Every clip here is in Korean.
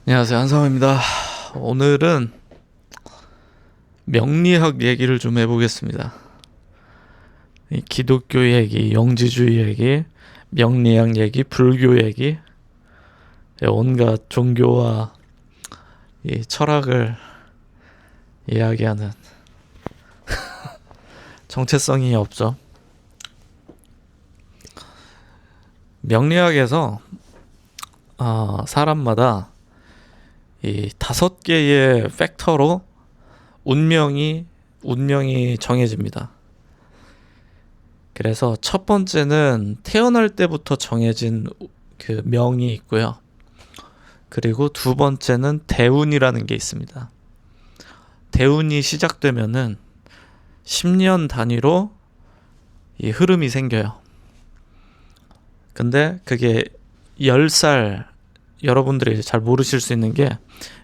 안녕하세요, 한성입니다. 오늘은 명리학 얘기를 좀 해보겠습니다. 이 기독교 얘기, 영지주의 얘기, 명리학 얘기, 불교 얘기, 온갖 종교와 이 철학을 이야기하는 정체성이 없죠. 명리학에서 사람마다 이 5개의 팩터로 운명이 정해집니다. 그래서 첫 번째는 태어날 때부터 정해진 그 명이 있고요. 그리고 두 번째는 대운이라는 게 있습니다. 대운이 시작되면은 10년 단위로 이 흐름이 생겨요. 근데 그게 10살, 여러분들이 잘 모르실 수 있는 게,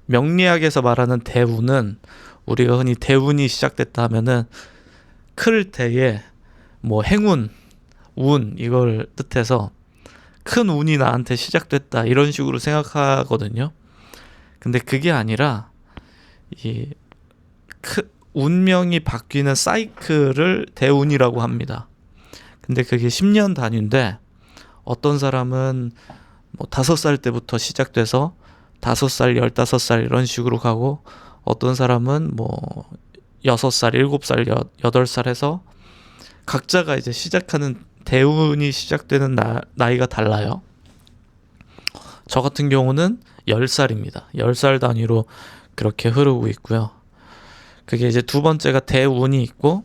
명리학에서 말하는 대운은 우리가 흔히 대운이 시작됐다 하면은 클 때에 뭐 행운, 운 이걸 뜻해서 큰 운이 나한테 시작됐다 이런 식으로 생각하거든요. 근데 그게 아니라 이 운명이 바뀌는 사이클을 대운이라고 합니다. 근데 그게 10년 단위인데, 어떤 사람은 뭐 5살 때부터 시작돼서 5살, 15살 이런 식으로 가고, 어떤 사람은 뭐 6살, 7살, 8살 해서 각자가 이제 시작하는 대운이 시작되는 나이가 달라요. 저 같은 경우는 10살입니다. 10살 단위로 그렇게 흐르고 있고요. 그게 이제 두 번째가 대운이 있고,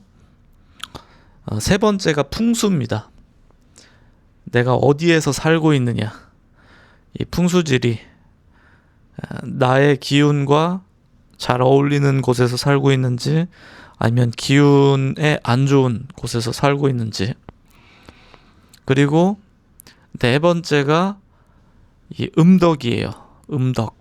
세 번째가 풍수입니다. 내가 어디에서 살고 있느냐. 이 풍수질이 나의 기운과 잘 어울리는 곳에서 살고 있는지, 아니면 기운에 안 좋은 곳에서 살고 있는지. 그리고 네 번째가 이 음덕이에요. 음덕.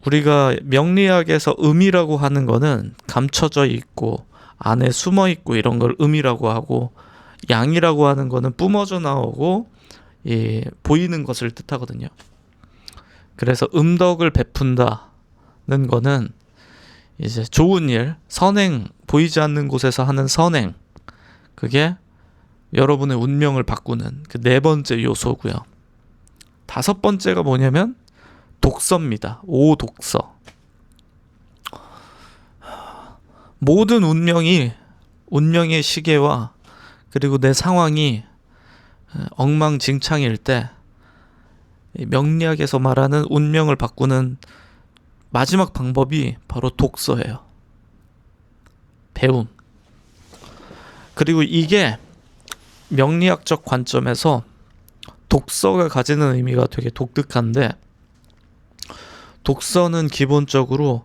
우리가 명리학에서 음이라고 하는 거는 감춰져 있고 안에 숨어 있고 이런 걸 음이라고 하고, 양이라고 하는 거는 뿜어져 나오고 보이는 것을 뜻하거든요. 그래서 음덕을 베푼다는 거는 이제 좋은 일, 선행, 보이지 않는 곳에서 하는 선행, 그게 여러분의 운명을 바꾸는 그 네 번째 요소고요. 다섯 번째가 뭐냐면 독서입니다. 오독서. 모든 운명의 시계와 그리고 내 상황이 엉망진창일 때, 명리학에서 말하는 운명을 바꾸는 마지막 방법이 바로 독서예요. 배움. 그리고 이게 명리학적 관점에서 독서가 가지는 의미가 되게 독특한데, 독서는 기본적으로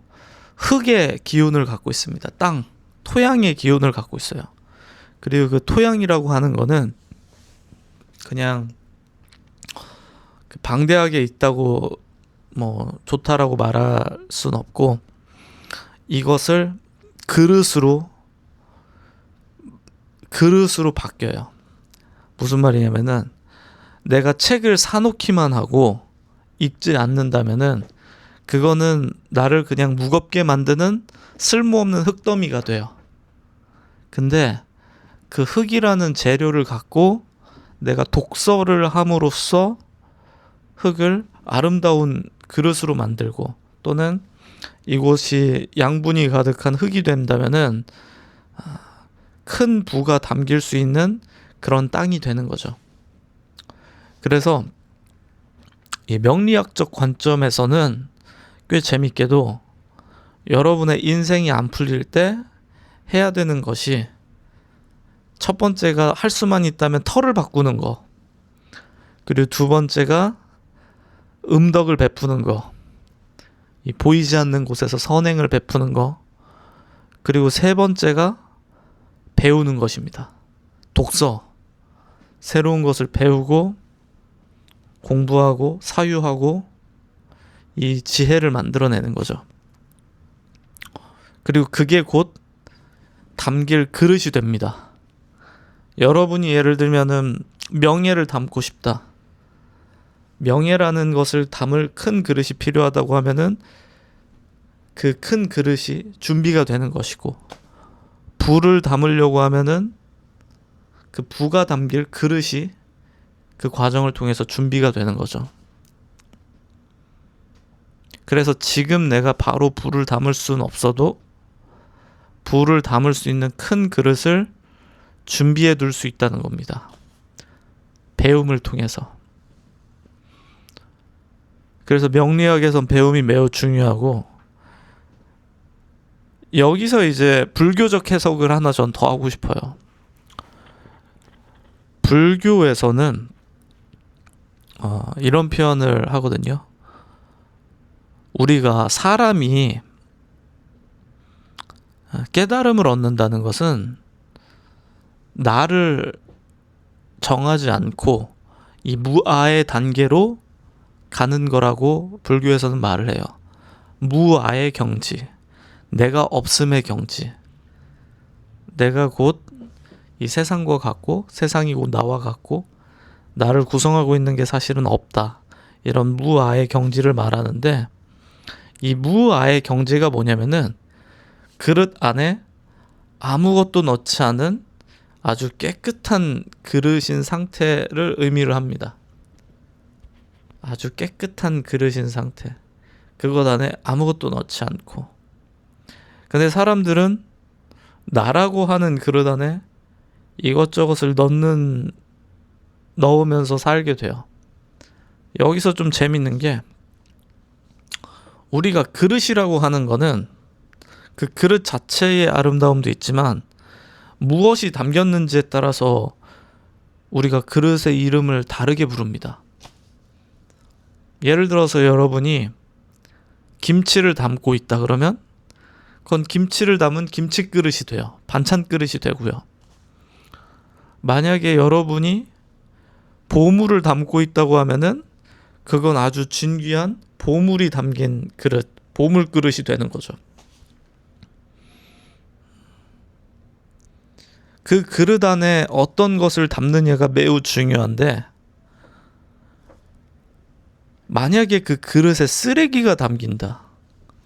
흙의 기운을 갖고 있습니다. 땅, 토양의 기운을 갖고 있어요. 그리고 그 토양이라고 하는 거는 그냥 방대하게 있다고 뭐 좋다라고 말할 순 없고, 이것을 그릇으로 바뀌어요. 무슨 말이냐면은, 내가 책을 사놓기만 하고 읽지 않는다면은 그거는 나를 그냥 무겁게 만드는 쓸모없는 흙더미가 돼요. 근데 그 흙이라는 재료를 갖고 내가 독서를 함으로써 흙을 아름다운 그릇으로 만들고, 또는 이곳이 양분이 가득한 흙이 된다면은 큰 부가 담길 수 있는 그런 땅이 되는 거죠. 그래서 이 명리학적 관점에서는 꽤 재밌게도 여러분의 인생이 안 풀릴 때 해야 되는 것이, 첫 번째가 할 수만 있다면 털을 바꾸는 거, 그리고 두 번째가 음덕을 베푸는 거, 이 보이지 않는 곳에서 선행을 베푸는 거, 그리고 세 번째가 배우는 것입니다. 독서. 새로운 것을 배우고 공부하고 사유하고 이 지혜를 만들어내는 거죠. 그리고 그게 곧 담길 그릇이 됩니다. 여러분이 예를 들면은 명예를 담고 싶다. 명예라는 것을 담을 큰 그릇이 필요하다고 하면은 그 큰 그릇이 준비가 되는 것이고, 부를 담으려고 하면은 그 부가 담길 그릇이 그 과정을 통해서 준비가 되는 거죠. 그래서 지금 내가 바로 부를 담을 수는 없어도 부를 담을 수 있는 큰 그릇을 준비해 둘 수 있다는 겁니다. 배움을 통해서. 그래서 명리학에선 배움이 매우 중요하고, 여기서 이제 불교적 해석을 하나 전 더 하고 싶어요. 불교에서는 이런 표현을 하거든요. 우리가 사람이 깨달음을 얻는다는 것은 나를 정하지 않고 이 무아의 단계로 가는 거라고 불교에서는 말을 해요. 무아의 경지, 내가 없음의 경지, 내가 곧 이 세상과 같고 세상이 곧 나와 같고 나를 구성하고 있는 게 사실은 없다, 이런 무아의 경지를 말하는데, 이 무아의 경지가 뭐냐면은 그릇 안에 아무것도 넣지 않은 아주 깨끗한 그릇인 상태를 의미를 합니다. 아주 깨끗한 그릇인 상태, 그것 안에 아무것도 넣지 않고. 근데 사람들은 나라고 하는 그릇 안에 이것저것을 넣으면서 살게 돼요. 여기서 좀 재밌는 게, 우리가 그릇이라고 하는 거는 그 그릇 자체의 아름다움도 있지만 무엇이 담겼는지에 따라서 우리가 그릇의 이름을 다르게 부릅니다. 예를 들어서 여러분이 김치를 담고 있다 그러면 그건 김치를 담은 김치 그릇이 돼요. 반찬 그릇이 되고요. 만약에 여러분이 보물을 담고 있다고 하면은 그건 아주 진귀한 보물이 담긴 그릇, 보물 그릇이 되는 거죠. 그 그릇 안에 어떤 것을 담느냐가 매우 중요한데, 만약에 그 그릇에 쓰레기가 담긴다,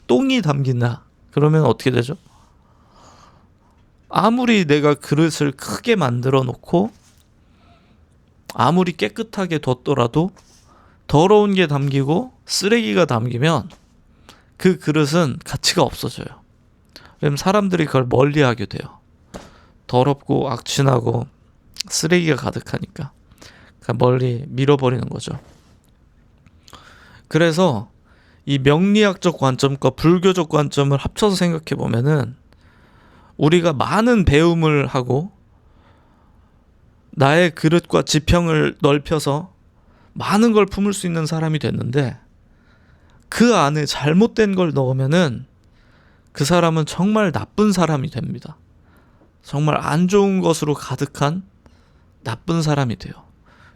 똥이 담긴다, 그러면 어떻게 되죠? 아무리 내가 그릇을 크게 만들어 놓고 아무리 깨끗하게 뒀더라도 더러운 게 담기고 쓰레기가 담기면 그 그릇은 가치가 없어져요. 왜냐면 사람들이 그걸 멀리하게 돼요. 더럽고 악취나고 쓰레기가 가득하니까. 그러니까 멀리 밀어버리는 거죠. 그래서 이 명리학적 관점과 불교적 관점을 합쳐서 생각해 보면은 우리가 많은 배움을 하고 나의 그릇과 지평을 넓혀서 많은 걸 품을 수 있는 사람이 됐는데, 그 안에 잘못된 걸 넣으면은 그 사람은 정말 나쁜 사람이 됩니다. 정말 안 좋은 것으로 가득한 나쁜 사람이 돼요.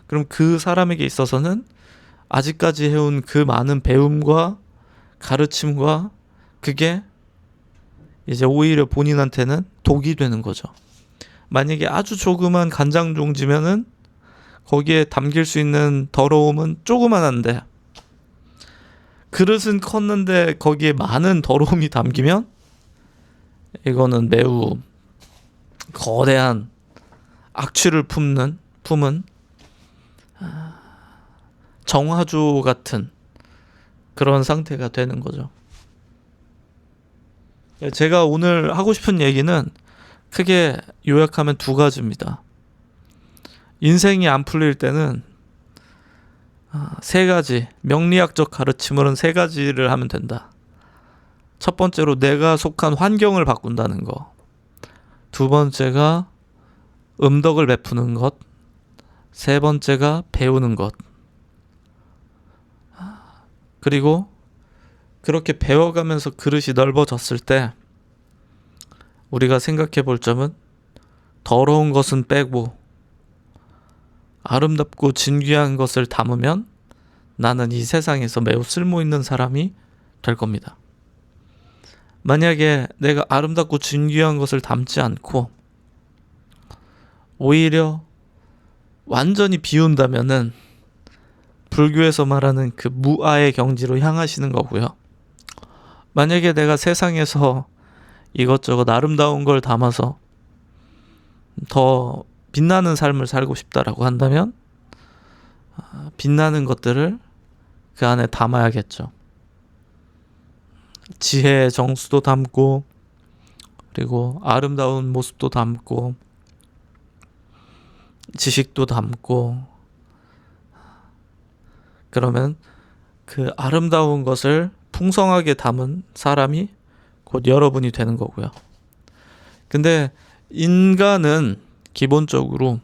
그럼 그 사람에게 있어서는 아직까지 해온 그 많은 배움과 가르침과 그게 이제 오히려 본인한테는 독이 되는 거죠. 만약에 아주 조그만 간장 종지면은 거기에 담길 수 있는 더러움은 조그만한데, 그릇은 컸는데 거기에 많은 더러움이 담기면 이거는 매우 거대한 악취를 품은 정화조 같은 그런 상태가 되는 거죠. 제가 오늘 하고 싶은 얘기는 크게 요약하면 두 가지입니다. 인생이 안 풀릴 때는 세 가지, 명리학적 가르침으로는 세 가지를 하면 된다. 첫 번째로 내가 속한 환경을 바꾼다는 거. 두 번째가 음덕을 베푸는 것. 세 번째가 배우는 것. 그리고 그렇게 배워가면서 그릇이 넓어졌을 때 우리가 생각해 볼 점은, 더러운 것은 빼고 아름답고 진귀한 것을 담으면 나는 이 세상에서 매우 쓸모 있는 사람이 될 겁니다. 만약에 내가 아름답고 진귀한 것을 담지 않고 오히려 완전히 비운다면은 불교에서 말하는 그 무아의 경지로 향하시는 거고요. 만약에 내가 세상에서 이것저것 아름다운 걸 담아서 더 빛나는 삶을 살고 싶다라고 한다면 빛나는 것들을 그 안에 담아야겠죠. 지혜의 정수도 담고, 그리고 아름다운 모습도 담고, 지식도 담고, 그러면 그 아름다운 것을 풍성하게 담은 사람이 곧 여러분이 되는 거고요. 근데 인간은 기본적으로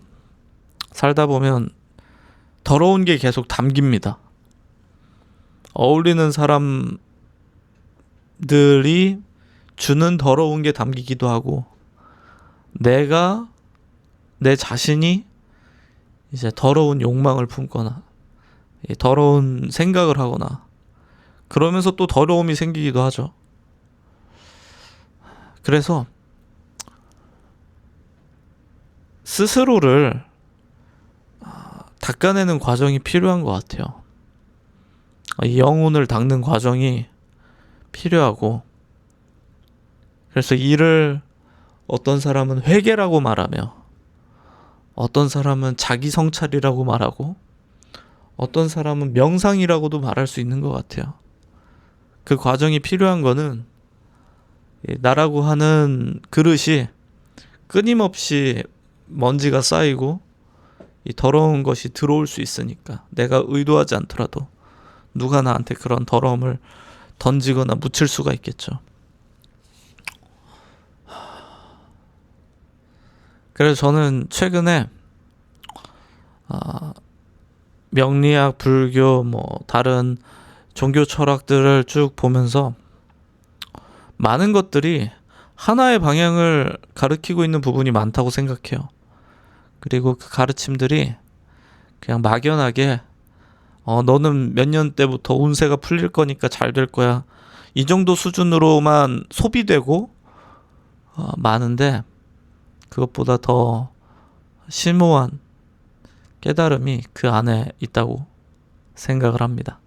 살다 보면 더러운 게 계속 담깁니다. 어울리는 사람들이 주는 더러운 게 담기기도 하고, 내 자신이 이제 더러운 욕망을 품거나 더러운 생각을 하거나 그러면서 또 더러움이 생기기도 하죠. 그래서 스스로를 닦아내는 과정이 필요한 것 같아요. 이 영혼을 닦는 과정이 필요하고, 그래서 이를 어떤 사람은 회개라고 말하며, 어떤 사람은 자기 성찰이라고 말하고, 어떤 사람은 명상이라고도 말할 수 있는 것 같아요. 그 과정이 필요한 거는 나라고 하는 그릇이 끊임없이 먼지가 쌓이고 이 더러운 것이 들어올 수 있으니까, 내가 의도하지 않더라도 누가 나한테 그런 더러움을 던지거나 묻힐 수가 있겠죠. 그래서 저는 최근에 명리학, 불교, 다른 종교 철학들을 쭉 보면서 많은 것들이 하나의 방향을 가리키고 있는 부분이 많다고 생각해요. 그리고 그 가르침들이 그냥 막연하게 너는 몇 년 때부터 운세가 풀릴 거니까 잘 될 거야, 이 정도 수준으로만 소비되고 많은데, 그것보다 더 심오한 깨달음이 그 안에 있다고 생각을 합니다.